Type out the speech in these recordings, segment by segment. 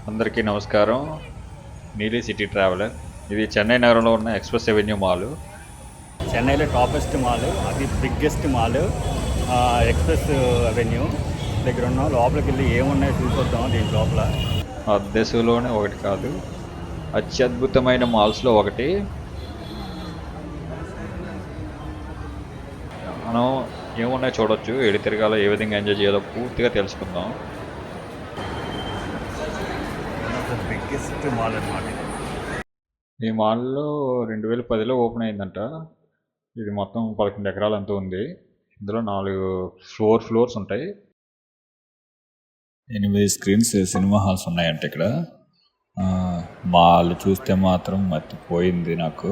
అందరికీ నమస్కారం. నీలి సిటీ ట్రావెలర్. ఇది చెన్నై నగరంలో ఉన్న ఎక్స్‌ప్రెస్ అవెన్యూ మాల్. చెన్నైలో టాపెస్ట్ మాల్, అది బిగ్గెస్ట్ మాల్. ఎక్స్‌ప్రెస్ అవెన్యూ దగ్గర ఉన్నాం. లోపలికి వెళ్ళి ఏమున్నాయో చూసొద్దాం. దీని లోపల ఆ దేశంలోనే ఒకటి కాదు, అత్యద్భుతమైన మాల్స్లో ఒకటి. మనం ఏమున్నాయో చూడొచ్చు. ఏడు తిరగాలో, ఏ విధంగా ఎంజాయ్ చేయాలో పూర్తిగా తెలుసుకుందాం. బిగ్గెస్ట్ మాల్ అన్నమాట. ఈ మాల్లో 2010లో ఓపెన్ అయిందంట. ఇది మొత్తం 11 ఎకరాలు అంతా ఉంది. ఇందులో 4 ఫ్లోర్స్ ఉంటాయి. 8 స్క్రీన్స్ సినిమా హాల్స్ ఉన్నాయంట ఇక్కడ. మాల్ చూస్తే మాత్రం మర్చిపోయింది నాకు.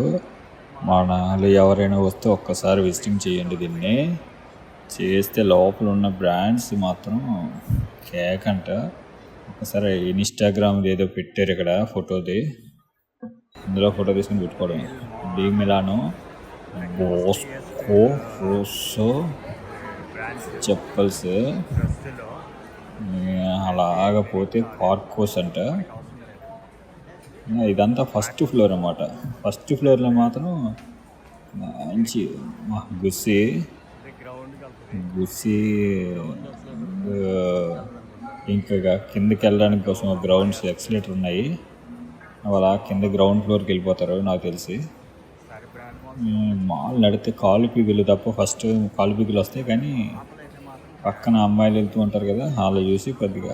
వాళ్ళు ఎవరైనా వస్తే ఒక్కసారి విజిటింగ్ చేయండి. దీన్ని చేస్తే లోపల ఉన్న బ్రాండ్స్ మాత్రం కేక్ అంట. ఒకసారి ఇన్స్టాగ్రామ్ ఏదో పెట్టారు ఇక్కడ ఫోటోది. ఇందులో ఫోటో తీసుకుని పెట్టుకోవడం. De Milano, Bosco, Rosso chappals, అలాగా పోతే పార్కోస్ అంట. ఇదంతా ఫస్ట్ ఫ్లోర్ అన్నమాట. ఫస్ట్ ఫ్లోర్లో మాత్రం మంచి గుస్సి ఇంకా కిందకి వెళ్ళడానికి కోసం గ్రౌండ్స్ ఎక్సలేటర్ ఉన్నాయి. అలా కింద గ్రౌండ్ ఫ్లోర్కి వెళ్ళిపోతారు నాకు తెలిసి. మాల్ నడితే కాలు పీగులు తప్ప ఫస్ట్ కాలు పీగులు వస్తాయి, కానీ పక్కన అమ్మాయిలు వెళ్తూ ఉంటారు కదా, వాళ్ళు చూసి కొద్దిగా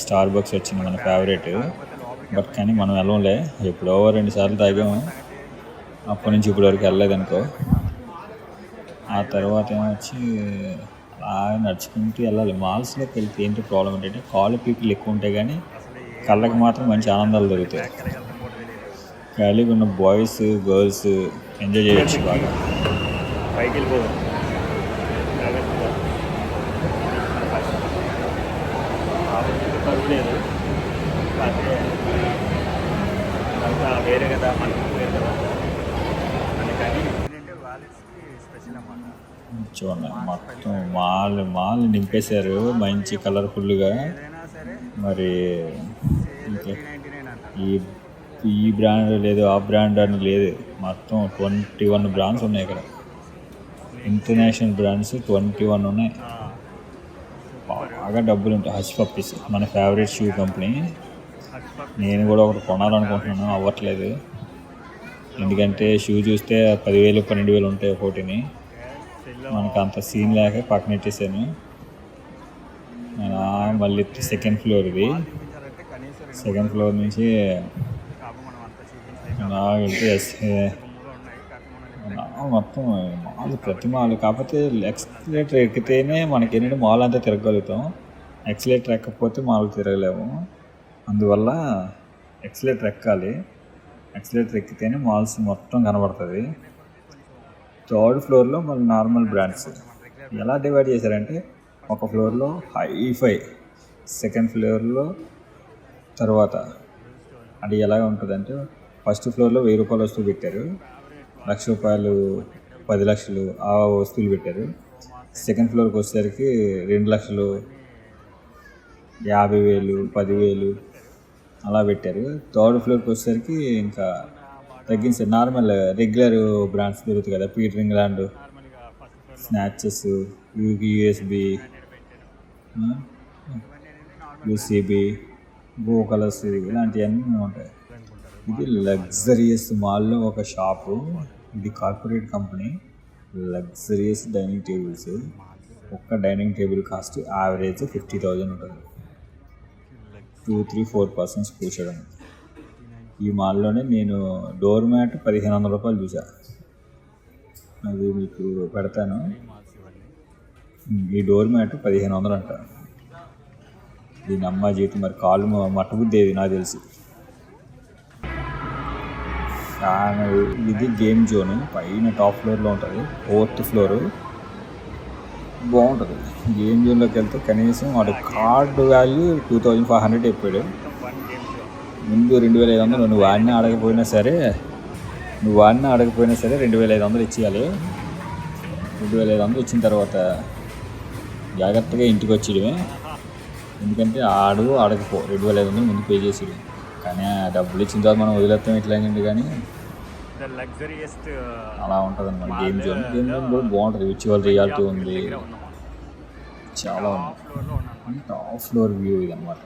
స్టార్ బక్స్ వచ్చింది మన ఫేవరెట్. బట్ కానీ మనం వెళ్ళంలే, ఎప్పుడో 2 సార్లు తాగాము. అప్పటి నుంచి ఇప్పటి వరకు వెళ్ళలేదు అనుకో. ఆ తర్వాత ఏమొచ్చి అలా నడుచుకుంటూ వెళ్ళాలి. మాల్స్లోకి వెళ్తే ఏంటి ప్రాబ్లం ఏంటంటే కాలు పీకులు ఎక్కువ ఉంటాయి, కానీ కళ్ళకి మాత్రం మంచి ఆనందాలు దొరుకుతాయి. ఖాళీగా ఉన్న బాయ్స్ గర్ల్స్ ఎంజాయ్ చేయొచ్చు బాగా. పైకి వెళ్ళిపోదాం. లేదు అంతా వేరే కదా, మనకి వేరే కదా, అందుకని స్పెషల్ అన్నమాట. చూడండి, మొత్తం మాల్ నింపేశారు మంచి కలర్ఫుల్గా. మరి ఈ బ్రాండ్ లేదు, ఆ బ్రాండ్ అని లేదు, మొత్తం 21 బ్రాండ్స్ ఉన్నాయి ఇక్కడ. ఇంటర్నేషనల్ బ్రాండ్స్ 21 ఉన్నాయి. బాగా డబ్బులు ఉంటాయి. హచ్ పప్పీస్ మన ఫేవరెట్ షూ కంపెనీ. నేను కూడా ఒకటి కొనాలనుకుంటున్నాను, అవ్వట్లేదు. ఎందుకంటే షూ చూస్తే 10,000 12,000 ఉంటాయి ఒకటిని. మనకు అంత సీన్ లేక పక్కనెట్టేసాను. మళ్ళీ సెకండ్ ఫ్లోర్ ఇది. సెకండ్ ఫ్లోర్ నుంచి మొత్తం మాల్, ప్రతి మాల్. కాకపోతే ఎక్స్లేటర్ ఎక్కితేనే మనకి ఏంటంటే మాల్ అంతా తిరగలుగుతాం. ఎక్స్లేటర్ ఎక్కకపోతే మాల్ తిరగలేము. అందువల్ల ఎక్స్లేటర్ ఎక్కాలి. ఎక్స్లేటర్ ఎక్కితేనే మాల్స్ మొత్తం కనబడుతుంది. థర్డ్ ఫ్లోర్లో మళ్ళీ నార్మల్ బ్రాండ్స్. ఎలా డివైడ్ చేశారంటే ఒక ఫ్లోర్లో హైఫై, సెకండ్ ఫ్లోర్లో తర్వాత. అది ఎలా ఉంటుందంటే ఫస్ట్ ఫ్లోర్లో 1000 రూపాయల వస్తువు పెట్టారు, 1,00,000 రూపాయలు, 10 లక్షలు ఆ వస్తువులు పెట్టారు. సెకండ్ ఫ్లోర్కి వచ్చేసరికి 2 లక్షలు, 50,000, 10,000 అలా పెట్టారు. థర్డ్ ఫ్లోర్కి వచ్చేసరికి ఇంకా తగ్గించారు. నార్మల్ రెగ్యులర్ బ్రాండ్స్ దొరుకుతాయి కదా, Peter England, snatches, USB, UCB, go colours, ఇలాంటివన్నీ ఉంటాయి. ఇది లగ్జరియస్ మాల్లో ఒక షాపు. ఇది corporate company. Luxurious dining tables. ఒక్క డైనింగ్ టేబుల్ కాస్ట్ యావరేజ్ 50,000 ఉంటుంది. 2-3-4 పర్సన్స్ కూర్చోడం. ఈ మాల్లోనే నేను డోర్ మ్యాట్ 1,500 రూపాయలు చూసా. అది మీకు పెడతాను. ఈ డోర్ మ్యాట్ 1,500 అంట. దీని అమ్మ జీవితం. మరి కాలు మట్టబుద్దేది నాకు తెలిసి. ఇది గేమ్ జోన్ పైన టాప్ ఫ్లోర్లో ఉంటుంది. 4th ఫ్లోరు బాగుంటుంది. గేమ్ జోన్లోకి వెళ్తే కనీసం వాడు కార్డు వాల్యూ 2,500 చెప్పాడు. ముందు 2,500 నువ్వు వాడినా అడగపోయినా సరే 2,500 ఇచ్చేయాలి. 2,500 ఇచ్చిన తర్వాత జాగ్రత్తగా ఇంటికి వచ్చేయడమే. ఎందుకంటే ఆడకపో 2500 ముందు పే చేసాడు, కానీ ఆ డబ్బులు ఇచ్చిన తర్వాత మనం వదిలేస్తాం ఇట్లాగండి. కానీ ద లగ్జరియస్ట్ అలా ఉంటుంది అనమాట. గేమ్ జోన్ కూడా బాగుంటుంది, విర్చువల్ రియాలిటీ ఉంది, చాలా ఉంది. ఫ్లోర్లో ఉన్నాను. టాప్ ఫ్లోర్ వ్యూ ఇది అనమాట.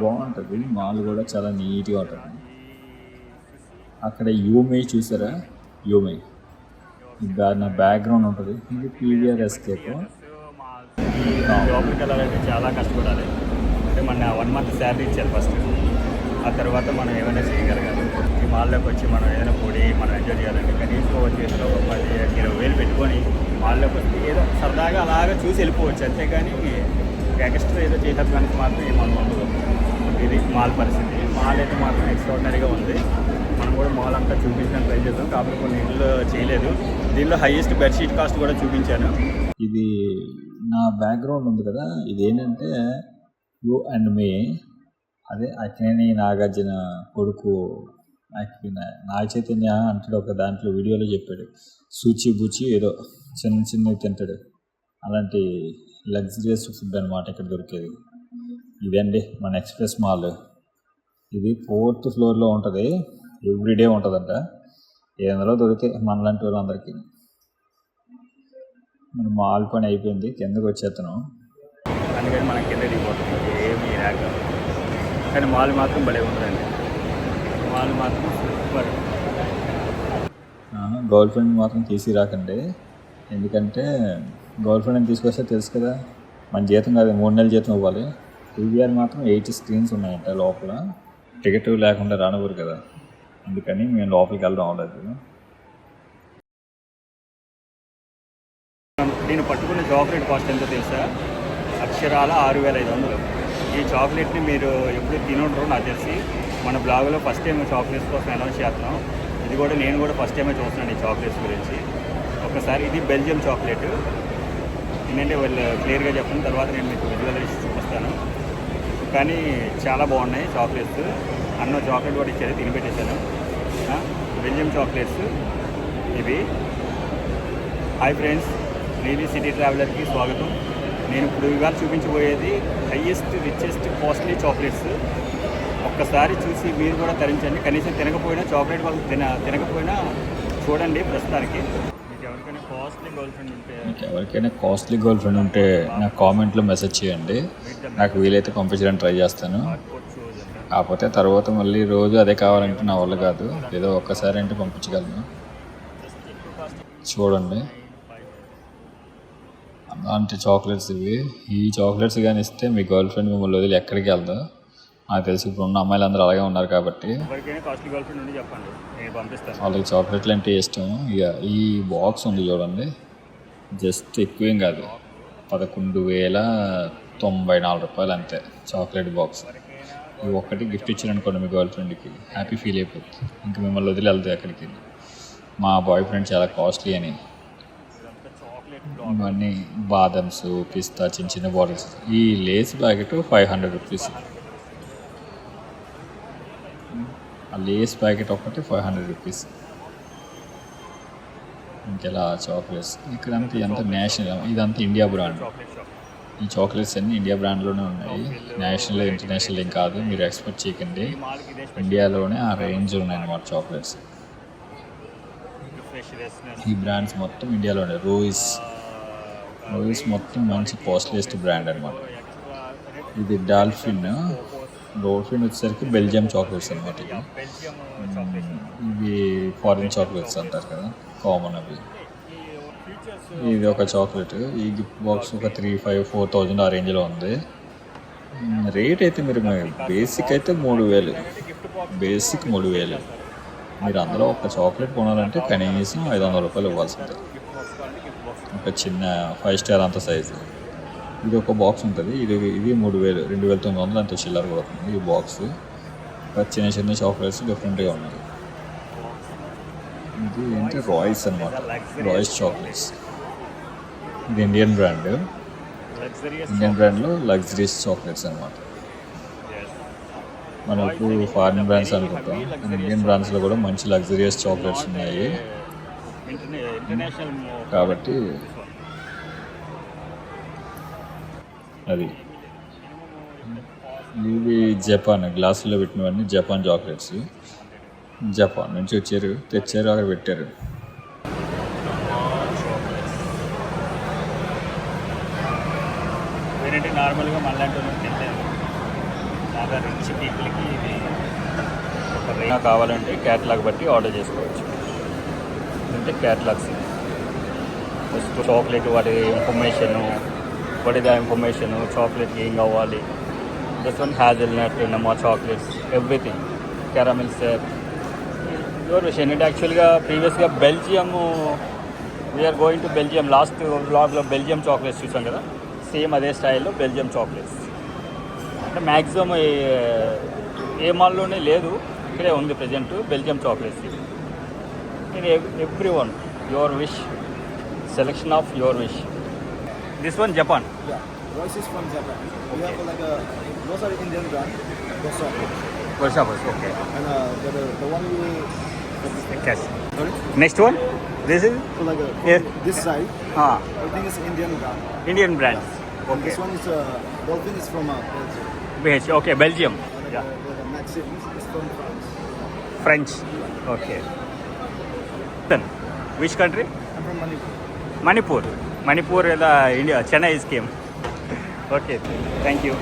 బాగుంటుంది మాల్ కూడా చాలా నీట్గా ఉంటుంది. అక్కడ యూమే చూసారా, యూమే నా బ్యాక్గ్రౌండ్ ఉంటుంది. ఇది పీవీఆర్ ఎస్కేప్. లోపలికి వెళ్ళాలంటే చాలా కష్టపడాలి. అంటే మన 1 month శాలరీ ఇచ్చారు ఫస్ట్, ఆ తర్వాత మనం ఏమైనా చేయగలగాలి. ఈ మాల్లోకి వచ్చి మనం ఏదైనా పొడి మనం ఎంజాయ్ చేయాలంటే కనీసం చేతిలో ఒక 10-20 పెట్టుకొని మాల్లోకి వచ్చి ఏదో సరదాగా అలాగా చూసి వెళ్ళిపోవచ్చు. అంతేగాని ఎక్స్ట్రా ఏదో చేసేదానికి మాత్రం ఏమన్నా ఉండదు. ఇది మాల్ పరిస్థితి. మాల్ అయితే మాత్రం ఎక్స్ట్రాడినరీగా ఉంది. మనం కూడా మాల్ అంతా చూపించడానికి ట్రై చేద్దాం, కాకపోతే కొన్ని ఇళ్ళు చేయలేదు. దీనిలో హైయెస్ట్ బెడ్షీట్ కాస్ట్ కూడా చూపించాను. ఇది నా బ్యాక్గ్రౌండ్ ఉంది కదా, ఇది ఏంటంటే యూ అండ్ మీ, అదే అక్కినేని నాగార్జున కొడుకు నాగ చైతన్య అంటాడు ఒక దాంట్లో వీడియోలో చెప్పాడు. సూచి బూచి ఏదో చిన్నవి తింటాడు, అలాంటి లగ్జరియస్ ఫుడ్ అనమాట ఇక్కడ దొరికేది. ఇదండి మన ఎక్స్ప్రెస్ మాల్. ఇది 4th ఫ్లోర్లో ఉంటుంది, ఎవ్రీడే ఉంటుందంట. ఏదో దొరికితే మనలాంటి వాళ్ళందరికీ. మన మాల్ పని అయిపోయింది, కిందకి వచ్చేస్తున్నాం. అందుకని మనం కింద దిగిపోతుంది ఏమీ రాక. కానీ మాల్ మాత్రం భలే ఉందండి. మాల్ మాత్రం సూపర్. గర్ల్ ఫ్రెండ్ మాత్రం తీసి రాకండి, ఎందుకంటే గర్ల్ ఫ్రెండ్ని తీసుకొస్తే తెలుసు కదా, మన జీతం కాదు 3 నెలల జీతం ఇవ్వాలి. పీవీఆర్ మాత్రం 8 స్క్రీన్స్ ఉన్నాయంట లోపల, టికెట్ లేకుండా రానివ్వరు కదా, అందుకని మేము లోపలికి వెళ్ళడం అవ్వలేదు. నేను పట్టుకున్న చాక్లెట్ కాస్ట్ ఎంతో తెలుసా? అక్షరాల 6500. ఈ చాక్లెట్ని మీరు ఎప్పుడు తినుంటారో నాకు తెలిసి. మన బ్లాగ్లో ఫస్ట్ టైం చాక్లెట్స్ కోసం అనౌన్స్ చేస్తున్నాం. ఇది కూడా నేను కూడా ఫస్ట్ టైమే చూస్తున్నాను ఈ చాక్లెట్స్ గురించి. ఒకసారి ఇది బెల్జియం చాక్లెట్. ఏంటంటే వాళ్ళు క్లియర్గా చెప్పిన తర్వాత నేను మీకు విజువలైజ్ చూపిస్తాను. కానీ చాలా బాగున్నాయి చాక్లెట్స్. అన్న చాక్లెట్ కూడా ఇచ్చారు, తినిపెట్టేశాను. బెల్జియం చాక్లెట్స్ ఇవి. హాయ్ ఫ్రెండ్స్, రీలీ సిటీ ట్రావెలర్కి స్వాగతం. నేను ఇప్పుడు ఇవాళ చూపించబోయేది హైయెస్ట్ రిచెస్ట్ కాస్ట్లీ చాక్లెట్స్. ఒక్కసారి చూసి మీరు కూడా తరించండి. కనీసం తినకపోయినా చాక్లెట్ వాళ్ళు తినకపోయినా చూడండి. ప్రస్తుతానికి మీకు ఎవరికైనా కాస్ట్లీ గర్ల్ ఫ్రెండ్ ఉంటే నాకు కామెంట్లో మెసేజ్ చేయండి, నాకు వీలైతే పంపించడానికి ట్రై చేస్తాను. కాకపోతే తర్వాత మళ్ళీ రోజు అదే కావాలంటే నా వల్ల కాదు, ఏదో ఒక్కసారి అంటే పంపించగలను. చూడండి అలాంటి చాక్లెట్స్ ఇవి. ఈ చాక్లెట్స్ కానీ ఇస్తే మీ గర్ల్ ఫ్రెండ్ మిమ్మల్ని వదిలి ఎక్కడికి వెళ్దా? నాకు తెలిసి ఇప్పుడు ఉన్న అమ్మాయిలందరూ అలాగే ఉన్నారు కాబట్టి వాళ్ళకి చాక్లెట్లు అంటే ఇష్టం. ఇక ఈ బాక్స్ ఉంది చూడండి, జస్ట్ ఎక్కువేం కాదు, 11,094 రూపాయలు అంతే చాక్లెట్ బాక్స్. ఇవి ఒక్కటి గిఫ్ట్ ఇచ్చారనుకోండి మీ గర్ల్ ఫ్రెండ్కి, హ్యాపీ ఫీల్ అయిపోతుంది. ఇంకా మిమ్మల్ని వదిలి వెళ్తాయి అక్కడికి. మా బాయ్ ఫ్రెండ్ చాలా కాస్ట్లీ అని ఇవన్నీ బాదమ్స్, పిస్తా, చిన్న బాటిల్స్. ఈ లేస్ ప్యాకెట్ 500 రూపీస్. ఆ లేస్ ప్యాకెట్ ఒకటి 500 రూపీస్. ఇంకెలా చాక్లెట్స్ ఇక్కడంతా ఎంత నేషనల్, ఇదంతా ఇండియా బ్రాండ్. ఈ చాక్లెట్స్ అన్నీ ఇండియా బ్రాండ్లోనే ఉన్నాయి, నేషనల్ ఇంటర్నేషనల్ ఏం కాదు, మీరు ఎక్స్పెక్ట్ చేయకండి. ఇండియాలోనే ఆ రేంజ్ ఉన్నాయన్నమాట చాక్లెట్స్. ఈ బ్రాండ్స్ మొత్తం ఇండియాలోనే. రోయిస్ మొత్తం మంచి కాస్ట్లీయెస్ట్ బ్రాండ్ అనమాట. ఇది డాల్ఫిన్ వచ్చేసరికి బెల్జియం చాక్లెట్స్ అనమాట. ఇవి ఫారిన్ చాక్లెట్స్ అంటారు కదా, కామన్ అవి. ఇది ఒక చాక్లెట్. ఈ గిఫ్ట్ బాక్స్ ఒక 3,500-4,000 ఆ రేంజ్లో ఉంది. రేట్ అయితే మీరు బేసిక్ అయితే 3,000, బేసిక్ 3,000. మీరు అందులో ఒక చాక్లెట్ కొనాలంటే కనీసం 500 రూపాయలు ఇవ్వాల్సిందే. ఒక చిన్న 5 స్టార్ అంత సైజు. ఇది ఒక బాక్స్ ఉంటుంది, ఇది 3,000, 2,900 అంత చిల్లర పడుతుంది ఈ బాక్స్. చిన్న చాక్లెట్స్ డిఫరెంట్గా ఉన్నాయి. ఇది ఏంటి రాయిస్ అనమాట, రాయిస్ చాక్లెట్స్. ఇది ఇండియన్ బ్రాండ్లో లగ్జరీస్ చాక్లెట్స్ అనమాట. మనం ఇప్పుడు ఫారిన్ బ్రాండ్స్ అనుకుంటాం, ఇండియన్ బ్రాండ్స్లో కూడా మంచి లగ్జరియస్ చాక్లెట్స్ ఉన్నాయి. కాబట్టి అది ఇవి జపాన్ గ్లాసులో పెట్టినవన్నీ జపాన్ చాక్లెట్స్. జపాన్ నుంచి వచ్చారు, తెచ్చారు, అక్కడ పెట్టారు. ఏంటంటే నార్మల్గా మళ్ళాంటి తినలేదు. బాగా రిచ్ పీపుల్కి ఇది ఒక రేనా కావాలంటే క్యాటలాగ్ బట్టి ఆర్డర్ చేసుకోవచ్చు. అంటే క్యాటలాగ్స్ ఫస్ట్ చాక్లెట్ వాటి ఇన్ఫర్మేషను, వాటి ద ఇన్ఫర్మేషను, చాక్లెట్కి ఏం కావాలి. దిస్ వన్ హ్యాజల్నట్, నమ్మా chocolates, everything, caramel shape, your wish. ఏంటంటే యాక్చువల్గా ప్రీవియస్గా Belgium, we're going to Belgium. Last బ్లాగ్లో బెల్జియం చాక్లెట్స్ చూసాం కదా, సేమ్ అదే స్టైల్లో బెల్జియం చాక్లెట్స్. అంటే మ్యాక్సిమం ఏ మాల్లోనే లేదు, ఇక్కడే ఉంది ప్రజెంట్ బెల్జియం చాక్లెట్స్. ఇది every one your wish, selection of your wish. This one Japan. Yeah, Royce is from Japan. We have like a those are Indian brand, those chocolates. వర్షాపస్ okay. And the one you cash. sorry. Next one this is So like Yeah. this side, I think it's Indian brand. Indian brand. And okay. this one is Dolphin is from Belgium. బిహెచ్ okay Belgium. And the Maxim is from France. French okay. Which country? I'm from Manipur. Manipur. Manipur లేదా India, Chennai scheme. Okay, thank you.